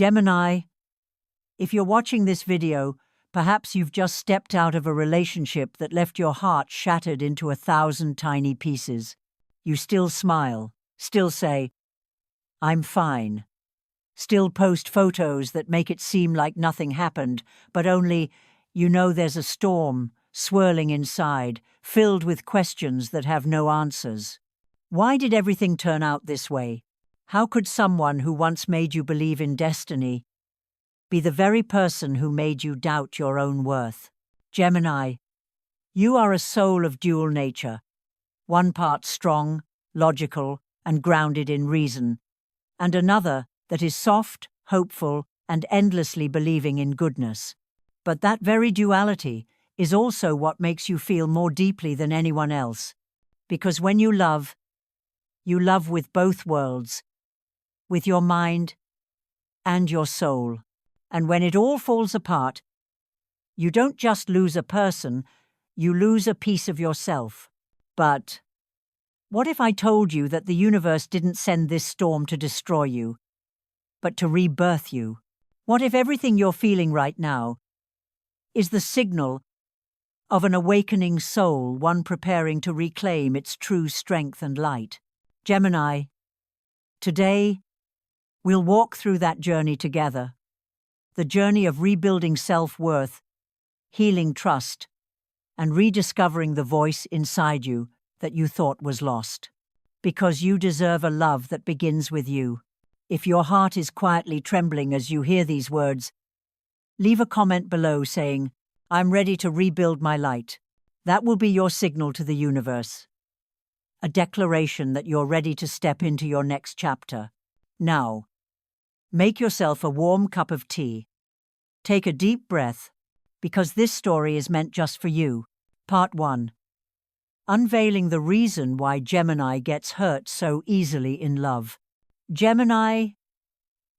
Gemini, if you're watching this video, perhaps you've just stepped out of a relationship that left your heart shattered into 1,000 tiny pieces. You still smile, still say, "I'm fine." Still post photos that make it seem like nothing happened, but only, you know there's a storm swirling inside, filled with questions that have no answers. Why did everything turn out this way? How could someone who once made you believe in destiny be the very person who made you doubt your own worth? Gemini, you are a soul of dual nature, one part strong, logical, and grounded in reason, and another that is soft, hopeful, and endlessly believing in goodness. But that very duality is also what makes you feel more deeply than anyone else, because when you love with both worlds, with your mind and your soul. And when it all falls apart, you don't just lose a person, you lose a piece of yourself. But what if I told you that the universe didn't send this storm to destroy you, but to rebirth you? What if everything you're feeling right now is the signal of an awakening soul, one preparing to reclaim its true strength and light? Gemini, today we'll walk through that journey together, the journey of rebuilding self-worth, healing trust, and rediscovering the voice inside you that you thought was lost. Because you deserve a love that begins with you. If your heart is quietly trembling as you hear these words, leave a comment below saying, "I'm ready to rebuild my light." That will be your signal to the universe. A declaration that you're ready to step into your next chapter. Now, make yourself a warm cup of tea. Take a deep breath, because this story is meant just for you. Part 1. Unveiling the reason why Gemini gets hurt so easily in love. Gemini,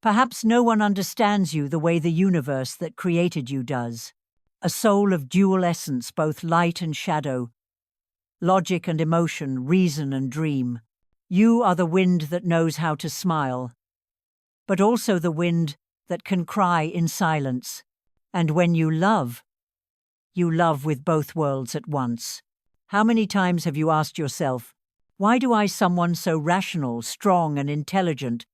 perhaps no one understands you the way the universe that created you does. A soul of dual essence, both light and shadow, logic and emotion, reason and dream. You are the wind that knows how to smile, but also the wind that can cry in silence. And when you love with both worlds at once. How many times have you asked yourself, why do I, someone so rational, strong, and intelligent,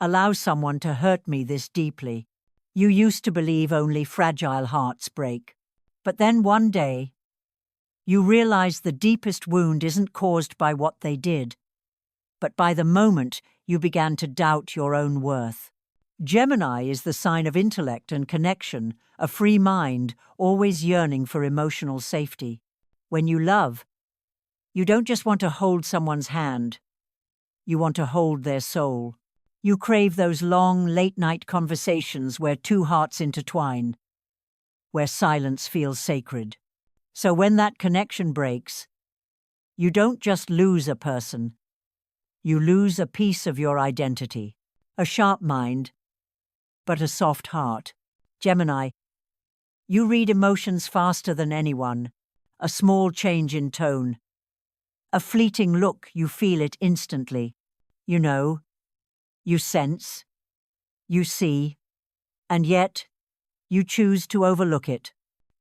allow someone to hurt me this deeply? You used to believe only fragile hearts break. But then one day, you realize the deepest wound isn't caused by what they did, but by the moment you began to doubt your own worth. Gemini is the sign of intellect and connection, a free mind, always yearning for emotional safety. When you love, you don't just want to hold someone's hand, you want to hold their soul. You crave those long, late-night conversations where two hearts intertwine, where silence feels sacred. So when that connection breaks, you don't just lose a person, you lose a piece of your identity. A sharp mind, but a soft heart. Gemini, you read emotions faster than anyone. A small change in tone, a fleeting look, you feel it instantly. You know, you sense, you see, and yet you choose to overlook it.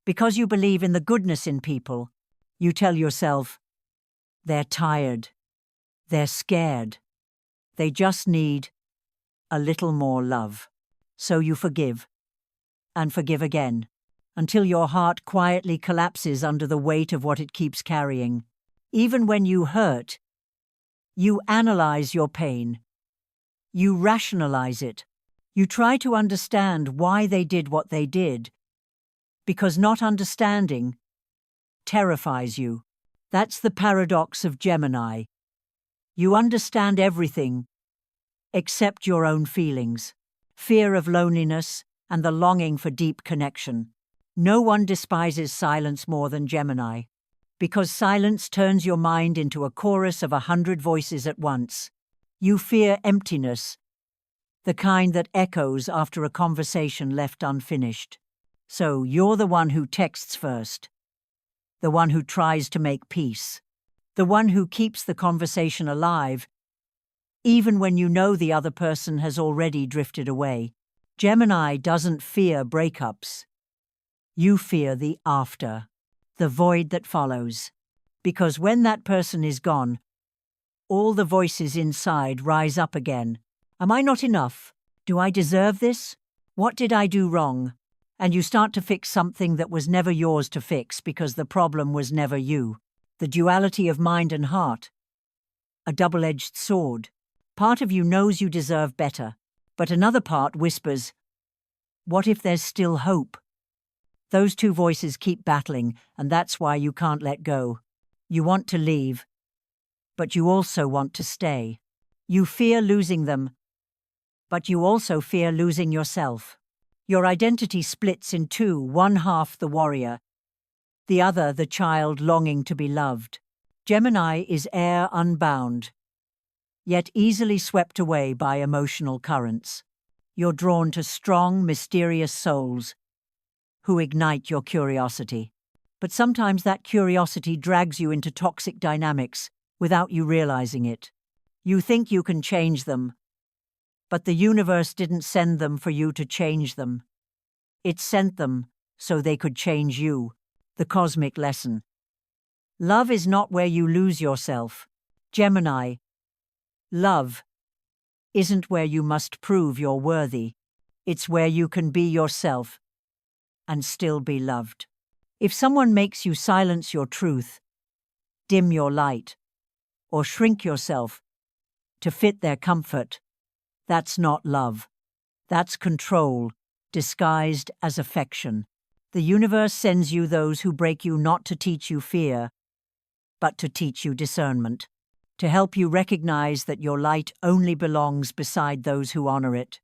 Because you believe in the goodness in people, you tell yourself, they're tired, they're scared, they just need a little more love. So you forgive, and forgive again, until your heart quietly collapses under the weight of what it keeps carrying. Even when you hurt, you analyze your pain. You rationalize it. You try to understand why they did what they did, because not understanding terrifies you. That's the paradox of Gemini. You understand everything except your own feelings, fear of loneliness, and the longing for deep connection. No one despises silence more than Gemini, because silence turns your mind into a chorus of 100 voices at once. You fear emptiness, the kind that echoes after a conversation left unfinished. So you're the one who texts first, the one who tries to make peace, the one who keeps the conversation alive, even when you know the other person has already drifted away. Gemini doesn't fear breakups. You fear the after, the void that follows. Because when that person is gone, all the voices inside rise up again. Am I not enough? Do I deserve this? What did I do wrong? And you start to fix something that was never yours to fix because the problem was never you. The duality of mind and heart. A double-edged sword. Part of you knows you deserve better, but another part whispers, what if there's still hope? Those two voices keep battling, and that's why you can't let go. You want to leave, but you also want to stay. You fear losing them, but you also fear losing yourself. Your identity splits in two, one half the warrior, the other the child longing to be loved. Gemini is air unbound, yet easily swept away by emotional currents. You're drawn to strong, mysterious souls who ignite your curiosity. But sometimes that curiosity drags you into toxic dynamics without you realizing it. You think you can change them, but the universe didn't send them for you to change them. It sent them so they could change you. The cosmic lesson. Love is not where you lose yourself. Gemini. Love isn't where you must prove you're worthy. It's where you can be yourself and still be loved. If someone makes you silence your truth, dim your light, or shrink yourself to fit their comfort, that's not love. That's control, disguised as affection. The universe sends you those who break you not to teach you fear, but to teach you discernment, to help you recognize that your light only belongs beside those who honor it,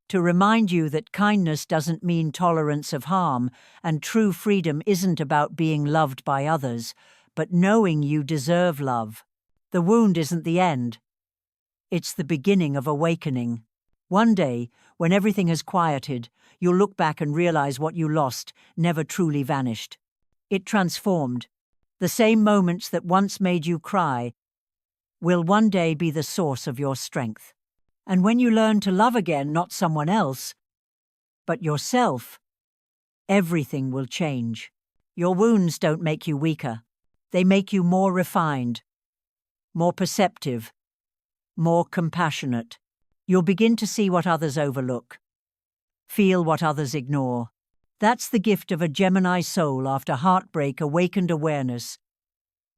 to remind you that kindness doesn't mean tolerance of harm, and true freedom isn't about being loved by others, but knowing you deserve love. The wound isn't the end. It's the beginning of awakening. One day, when everything has quieted, you'll look back and realize what you lost never truly vanished. It transformed. The same moments that once made you cry will one day be the source of your strength. And when you learn to love again, not someone else, but yourself, everything will change. Your wounds don't make you weaker. They make you more refined, more perceptive, more compassionate. You'll begin to see what others overlook, feel what others ignore. That's the gift of a Gemini soul after heartbreak, awakened awareness,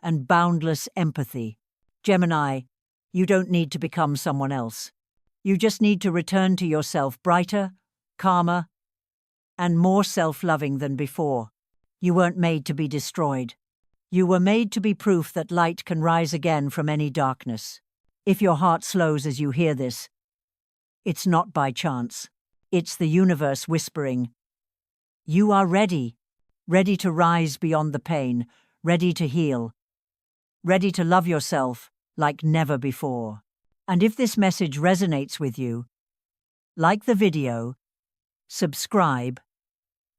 and boundless empathy. Gemini, you don't need to become someone else. You just need to return to yourself brighter, calmer, and more self-loving than before. You weren't made to be destroyed. You were made to be proof that light can rise again from any darkness. If your heart slows as you hear this, it's not by chance. It's the universe whispering, you are ready, ready to rise beyond the pain, ready to heal, ready to love yourself like never before. And if this message resonates with you, like the video, subscribe,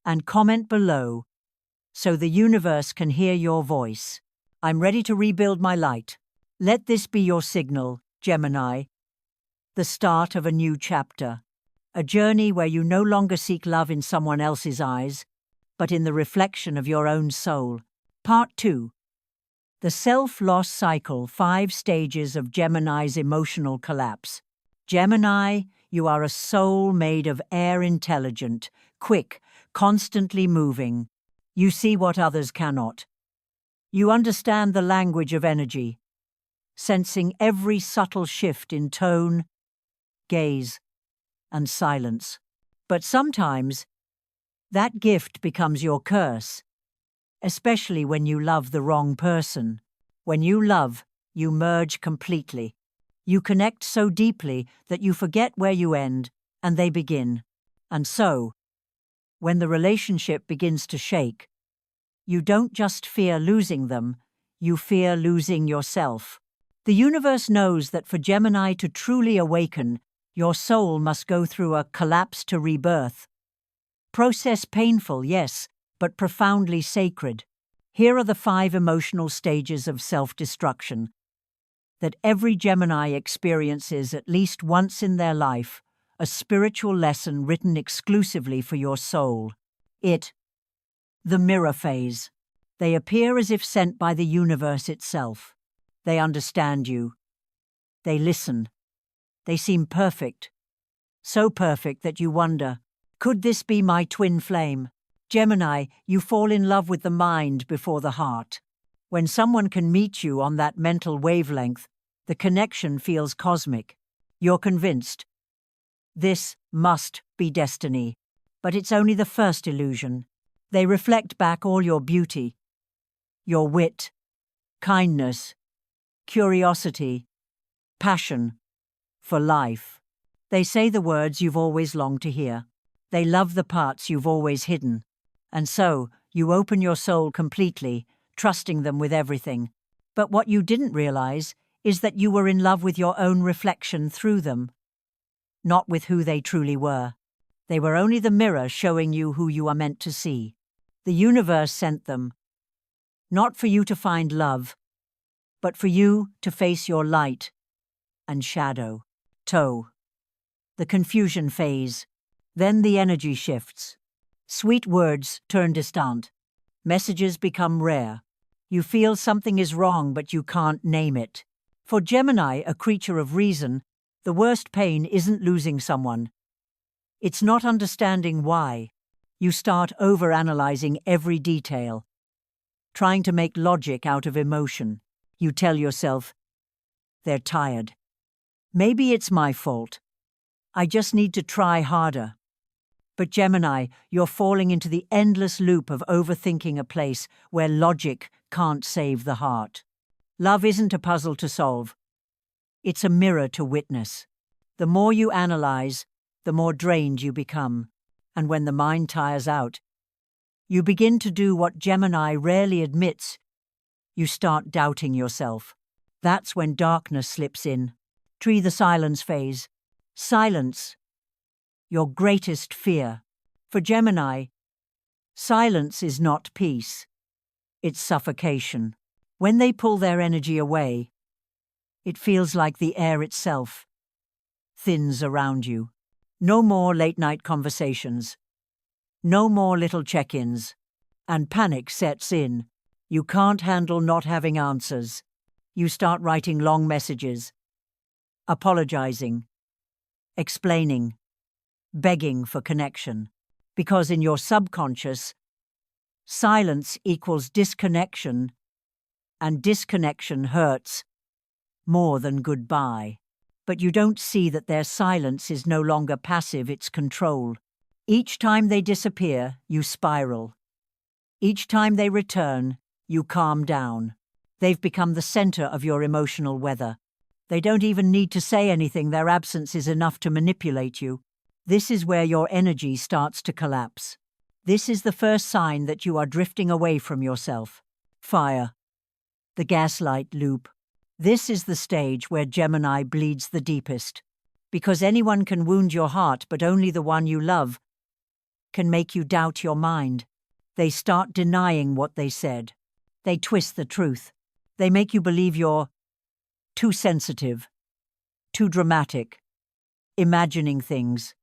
and comment below so the universe can hear your voice. I'm ready to rebuild my light. Let this be your signal, Gemini, the start of a new chapter, a journey where you no longer seek love in someone else's eyes, but in the reflection of your own soul. Part 2. The Self-Loss Cycle, 5 Stages of Gemini's Emotional Collapse. Gemini, you are a soul made of air, intelligent, quick, constantly moving. You see what others cannot. You understand the language of energy, sensing every subtle shift in tone, gaze, and silence. But sometimes, that gift becomes your curse, especially when you love the wrong person. When you love, you merge completely. You connect so deeply that you forget where you end and they begin. And so, when the relationship begins to shake, you don't just fear losing them, you fear losing yourself. The universe knows that for Gemini to truly awaken, your soul must go through a collapse to rebirth. Process painful, yes, but profoundly sacred. Here are the 5 emotional stages of self-destruction that every Gemini experiences at least once in their life, a spiritual lesson written exclusively for your soul. The mirror phase. They appear as if sent by the universe itself. They understand you. They listen. They seem perfect. So perfect that you wonder, could this be my twin flame? Gemini, you fall in love with the mind before the heart. When someone can meet you on that mental wavelength, the connection feels cosmic. You're convinced. This must be destiny. But it's only the first illusion. They reflect back all your beauty, your wit, kindness, curiosity, passion for life. They say the words you've always longed to hear. They love the parts you've always hidden. And so, you open your soul completely, trusting them with everything. But what you didn't realize is that you were in love with your own reflection through them, not with who they truly were. They were only the mirror showing you who you are meant to see. The universe sent them, not for you to find love, but for you to face your light and shadow. The confusion phase. Then the energy shifts. Sweet words turn distant. Messages become rare. You feel something is wrong, but you can't name it. For Gemini, a creature of reason, the worst pain isn't losing someone. It's not understanding why. You start overanalyzing every detail, trying to make logic out of emotion. You tell yourself, they're tired. Maybe it's my fault. I just need to try harder. But Gemini, you're falling into the endless loop of overthinking a place where logic can't save the heart. Love isn't a puzzle to solve. It's a mirror to witness. The more you analyze, the more drained you become. And when the mind tires out, you begin to do what Gemini rarely admits. You start doubting yourself. That's when darkness slips in. The silence phase. Silence. Your greatest fear. For Gemini, silence is not peace. It's suffocation. When they pull their energy away, it feels like the air itself thins around you. No more late-night conversations. No more little check-ins. And panic sets in. You can't handle not having answers. You start writing long messages, apologizing, explaining, begging for connection. Because in your subconscious, silence equals disconnection, and disconnection hurts more than goodbye. But you don't see that their silence is no longer passive, it's control. Each time they disappear, you spiral. Each time they return, you calm down. They've become the center of your emotional weather. They don't even need to say anything, their absence is enough to manipulate you. This is where your energy starts to collapse. This is the first sign that you are drifting away from yourself. Fire. The gaslight loop. This is the stage where Gemini bleeds the deepest. Because anyone can wound your heart, but only the one you love can make you doubt your mind. They start denying what they said. They twist the truth. They make you believe you're too sensitive, too dramatic, imagining things.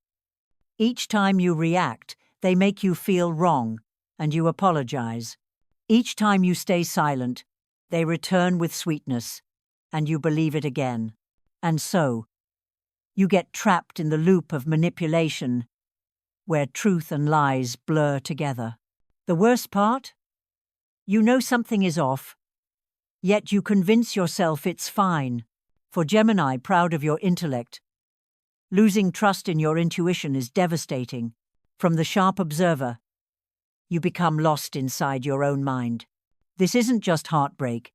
Each time you react, they make you feel wrong, and you apologize. Each time you stay silent, they return with sweetness, and you believe it again. And so, you get trapped in the loop of manipulation, where truth and lies blur together. The worst part? You know something is off, yet you convince yourself it's fine. For Gemini, proud of your intellect, losing trust in your intuition is devastating. From the sharp observer, you become lost inside your own mind. This isn't just heartbreak.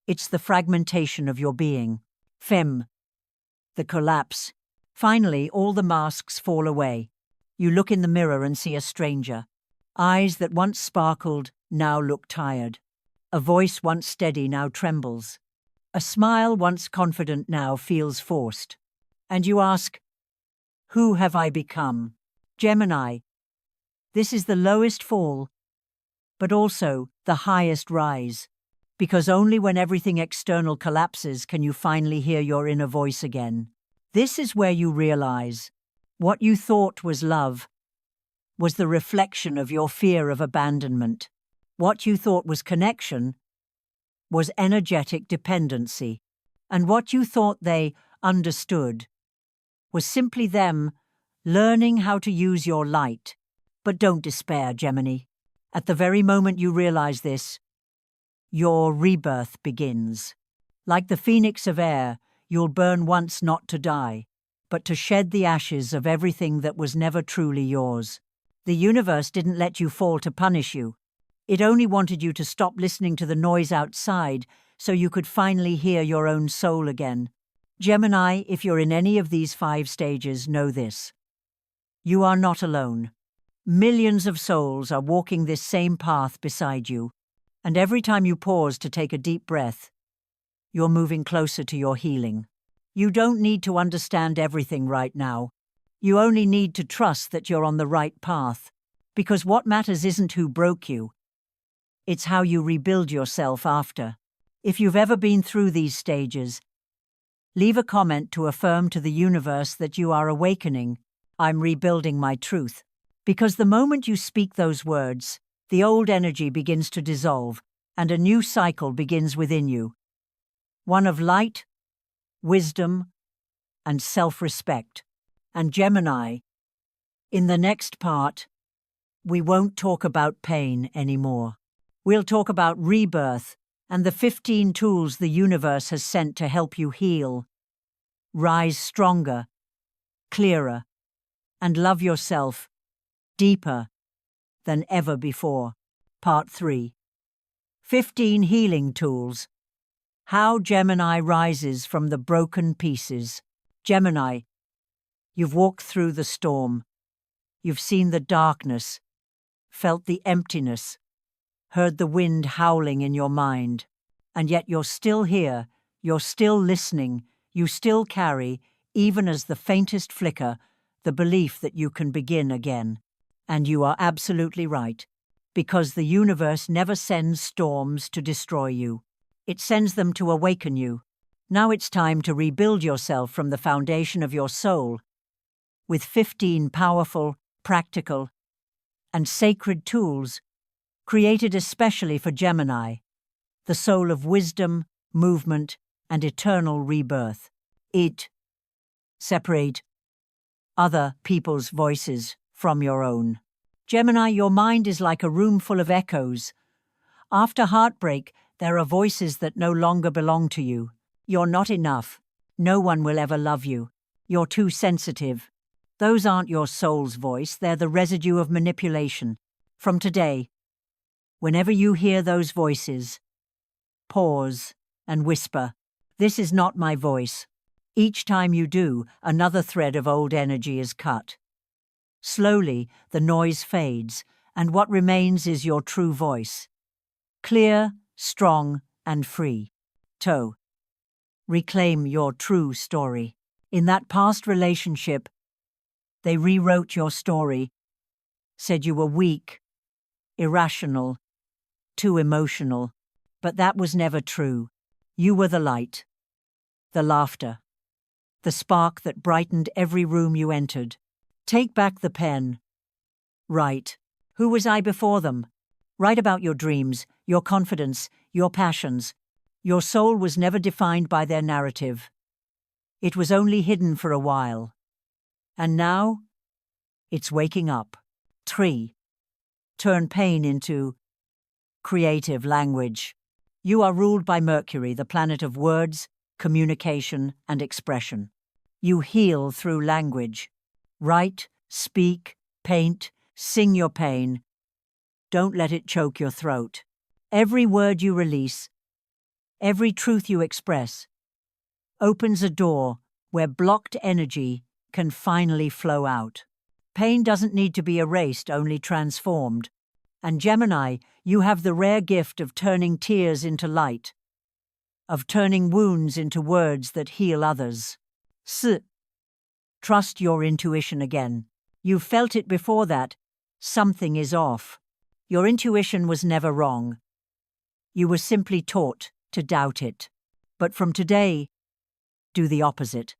It's the fragmentation of your being. Femme. The collapse. Finally, all the masks fall away. You look in the mirror and see a stranger. Eyes that once sparkled now look tired. A voice once steady now trembles. A smile once confident now feels forced. And you ask, who have I become? Gemini. This is the lowest fall, but also the highest rise. Because only when everything external collapses can you finally hear your inner voice again. This is where you realize What you thought was love was the reflection of your fear of abandonment. What you thought was connection was energetic dependency. And what you thought they understood was simply them learning how to use your light. But don't despair, Gemini. At the very moment you realize this, your rebirth begins. Like the phoenix of air, you'll burn once not to die, but to shed the ashes of everything that was never truly yours. The universe didn't let you fall to punish you. It only wanted you to stop listening to the noise outside so you could finally hear your own soul again. Gemini, if you're in any of these 5 stages, know this. You are not alone. Millions of souls are walking this same path beside you, and every time you pause to take a deep breath, you're moving closer to your healing. You don't need to understand everything right now. You only need to trust that you're on the right path, because what matters isn't who broke you. It's how you rebuild yourself after. If you've ever been through these stages, leave a comment to affirm to the universe that you are awakening. I'm rebuilding my truth. Because the moment you speak those words, the old energy begins to dissolve, and a new cycle begins within you. One of light, wisdom, and self-respect. And Gemini, in the next part, we won't talk about pain anymore. We'll talk about rebirth and the 15 tools the universe has sent to help you heal, rise stronger, clearer, and love yourself deeper than ever before. Part 3. 15 Healing Tools. How Gemini rises from the broken pieces. Gemini, you've walked through the storm. You've seen the darkness, felt the emptiness, heard the wind howling in your mind. And yet you're still here, you're still listening, you still carry, even as the faintest flicker, the belief that you can begin again. And you are absolutely right, because the universe never sends storms to destroy you. It sends them to awaken you. Now it's time to rebuild yourself from the foundation of your soul, with 15 powerful, practical, and sacred tools created especially for Gemini, the soul of wisdom, movement, and eternal rebirth. Separate other people's voices from your own. Gemini, your mind is like a room full of echoes. After heartbreak, there are voices that no longer belong to you. You're not enough. No one will ever love you. You're too sensitive. Those aren't your soul's voice, they're the residue of manipulation. From today, whenever you hear those voices, pause and whisper, "This is not my voice." Each time you do, another thread of old energy is cut. Slowly, the noise fades, and what remains is your true voice. Clear, strong, and free. Reclaim your true story. In that past relationship, they rewrote your story, said you were weak, irrational, too emotional. But that was never true. You were the light, the laughter, the spark that brightened every room you entered. Take back the pen. Write. Who was I before them? Write about your dreams, your confidence, your passions. Your soul was never defined by their narrative. It was only hidden for a while. And now, it's waking up. 3. Turn pain into creative language. You are ruled by Mercury, the planet of words, communication, and expression. You heal through language. Write, speak, paint, sing your pain. Don't let it choke your throat. Every word you release, every truth you express, opens a door where blocked energy can finally flow out. Pain doesn't need to be erased, only transformed. And Gemini, you have the rare gift of turning tears into light, of turning wounds into words that heal others. Trust your intuition again. You felt it before that. Something is off. Your intuition was never wrong. You were simply taught to doubt it. But from today, do the opposite.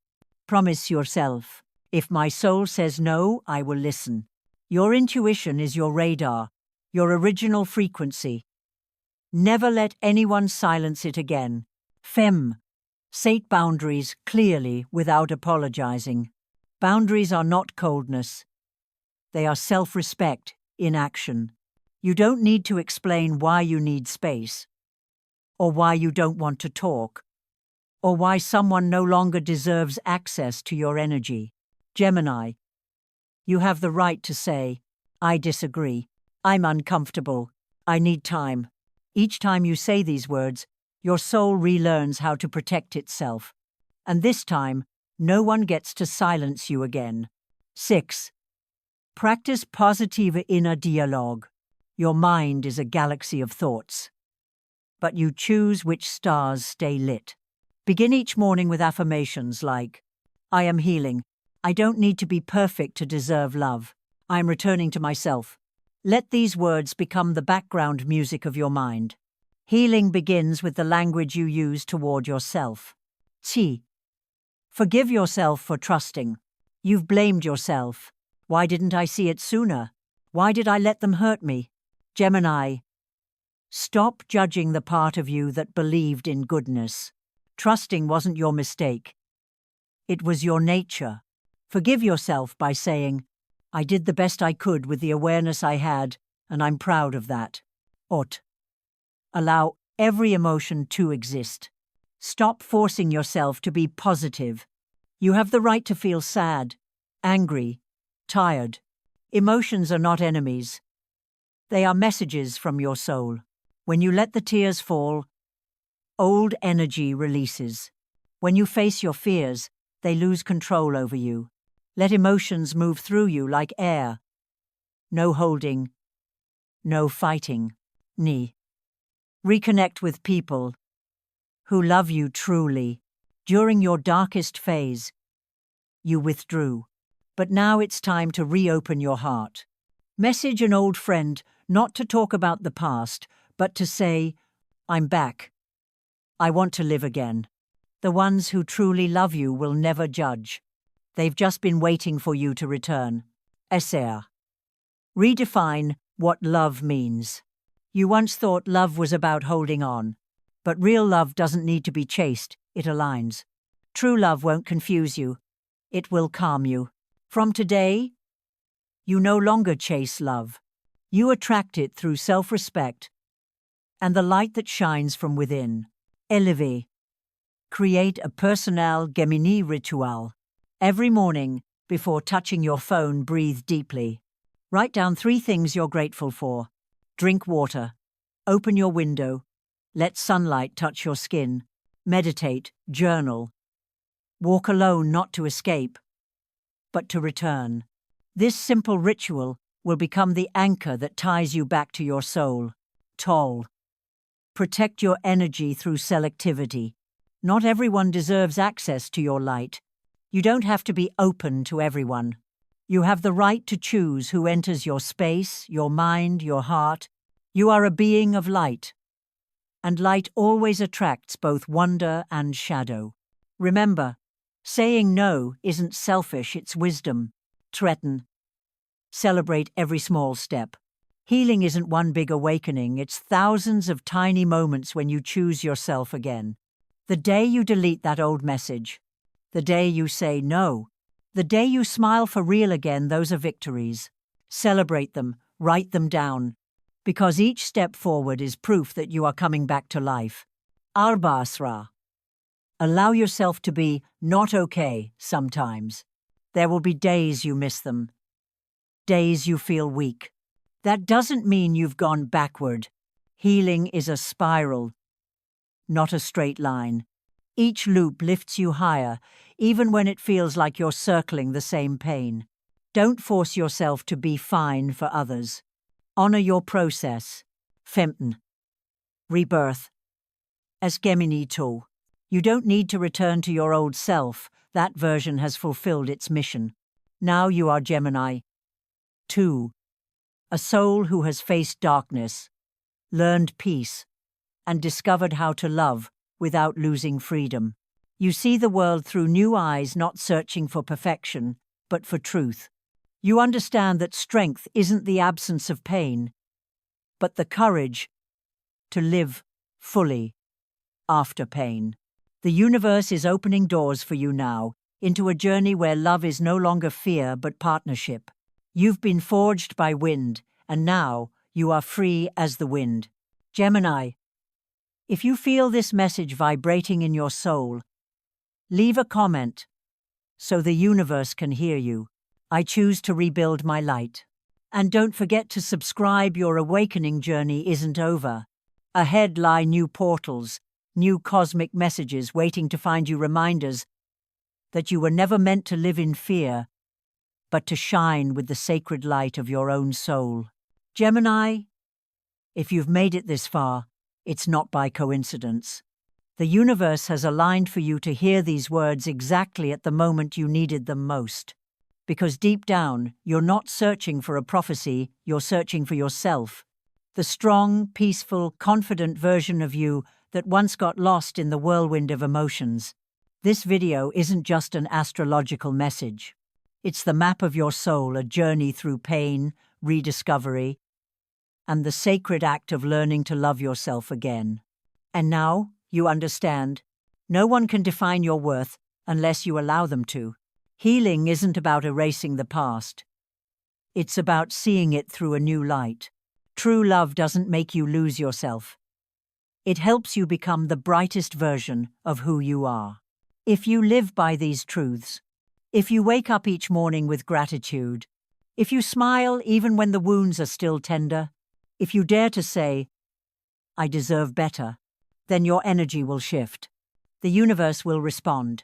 Promise yourself If my soul says no, I will listen. Your intuition is your radar, your original frequency. Never let anyone silence it again. Fem. Set boundaries clearly without apologizing. Boundaries are not coldness. They are self-respect in action. You don't need to explain why you need space, or why you don't want to talk, or why someone no longer deserves access to your energy. Gemini, you have the right to say, I disagree. I'm uncomfortable. I need time. Each time you say these words, your soul relearns how to protect itself. And this time, no one gets to silence you again. 6. Practice positive inner dialogue. Your mind is a galaxy of thoughts, but you choose which stars stay lit. Begin each morning with affirmations like, I am healing. I don't need to be perfect to deserve love. I am returning to myself. Let these words become the background music of your mind. Healing begins with the language you use toward yourself. T. Forgive yourself for trusting. You've blamed yourself. Why didn't I see it sooner? Why did I let them hurt me? Gemini, stop judging the part of you that believed in goodness. Trusting wasn't your mistake. It was your nature. Forgive yourself by saying, I did the best I could with the awareness I had, and I'm proud of that. Ot. Allow every emotion to exist. Stop forcing yourself to be positive. You have the right to feel sad, angry, tired. Emotions are not enemies. They are messages from your soul. When you let the tears fall, old energy releases. When you face your fears, they lose control over you. Let emotions move through you like air. No holding, no fighting. Ni. Reconnect with people who love you truly. During your darkest phase, you withdrew. But now it's time to reopen your heart. Message an old friend not to talk about the past, but to say, I'm back. I want to live again. The ones who truly love you will never judge. They've just been waiting for you to return. Esser. Redefine what love means. You once thought love was about holding on, but real love doesn't need to be chased, it aligns. True love won't confuse you. It will calm you. From today, you no longer chase love. You attract it through self-respect and the light that shines from within. Elevate. Create a personal Gemini ritual. Every morning, before touching your phone, breathe deeply. Write down 3 things you're grateful for. Drink water. Open your window. Let sunlight touch your skin. Meditate. Journal. Walk alone not to escape, but to return. This simple ritual will become the anchor that ties you back to your soul. Toll. Protect your energy through selectivity. Not everyone deserves access to your light. You don't have to be open to everyone. You have the right to choose who enters your space, your mind, your heart. You are a being of light. And light always attracts both wonder and shadow. Remember, saying no isn't selfish, it's wisdom. Threaten. Celebrate every small step. Healing isn't one big awakening, it's thousands of tiny moments when you choose yourself again. The day you delete that old message, the day you say no, the day you smile for real again, those are victories. Celebrate them, write them down, because each step forward is proof that you are coming back to life. Arbasra. Allow yourself to be not okay sometimes. There will be days you miss them, days you feel weak. That doesn't mean you've gone backward. Healing is a spiral, not a straight line. Each loop lifts you higher, even when it feels like you're circling the same pain. Don't force yourself to be fine for others. Honor your process. Femten. Rebirth. As Gemini too. You don't need to return to your old self. That version has fulfilled its mission. Now you are Gemini. 2. A soul who has faced darkness, learned peace, and discovered how to love without losing freedom. You see the world through new eyes, not searching for perfection, but for truth. You understand that strength isn't the absence of pain, but the courage to live fully after pain. The universe is opening doors for you now, into a journey where love is no longer fear but partnership. You've been forged by wind, and now you are free as the wind. Gemini, if you feel this message vibrating in your soul, leave a comment so the universe can hear you. I choose to rebuild my light. And don't forget to subscribe. Your awakening journey isn't over. Ahead lie new portals, new cosmic messages waiting to find you, reminders that you were never meant to live in fear, but to shine with the sacred light of your own soul. Gemini, if you've made it this far, it's not by coincidence. The universe has aligned for you to hear these words exactly at the moment you needed them most. Because deep down, you're not searching for a prophecy, you're searching for yourself. The strong, peaceful, confident version of you that once got lost in the whirlwind of emotions. This video isn't just an astrological message. It's the map of your soul, a journey through pain, rediscovery, and the sacred act of learning to love yourself again. And now, you understand, no one can define your worth unless you allow them to. Healing isn't about erasing the past. It's about seeing it through a new light. True love doesn't make you lose yourself. It helps you become the brightest version of who you are. If you live by these truths, if you wake up each morning with gratitude, if you smile even when the wounds are still tender, if you dare to say, "I deserve better," then your energy will shift. The universe will respond.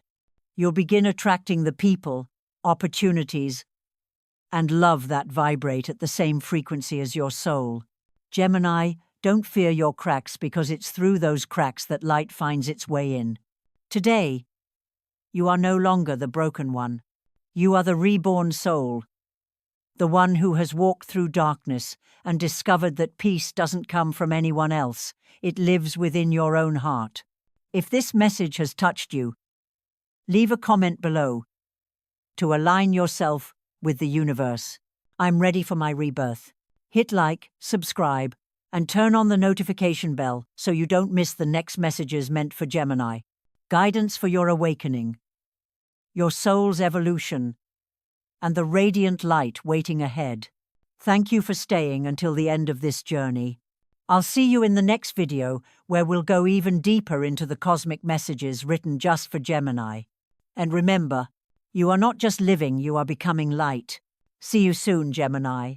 You'll begin attracting the people, opportunities, and love that vibrate at the same frequency as your soul. Gemini, don't fear your cracks, because it's through those cracks that light finds its way in. Today, you are no longer the broken one. You are the reborn soul, the one who has walked through darkness and discovered that peace doesn't come from anyone else. It lives within your own heart. If this message has touched you, leave a comment below to align yourself with the universe. I'm ready for my rebirth. Hit like, subscribe, and turn on the notification bell so you don't miss the next messages meant for Gemini. Guidance for your awakening, your soul's evolution, and the radiant light waiting ahead. Thank you for staying until the end of this journey. I'll see you in the next video, where we'll go even deeper into the cosmic messages written just for Gemini. And remember, you are not just living, you are becoming light. See you soon, Gemini.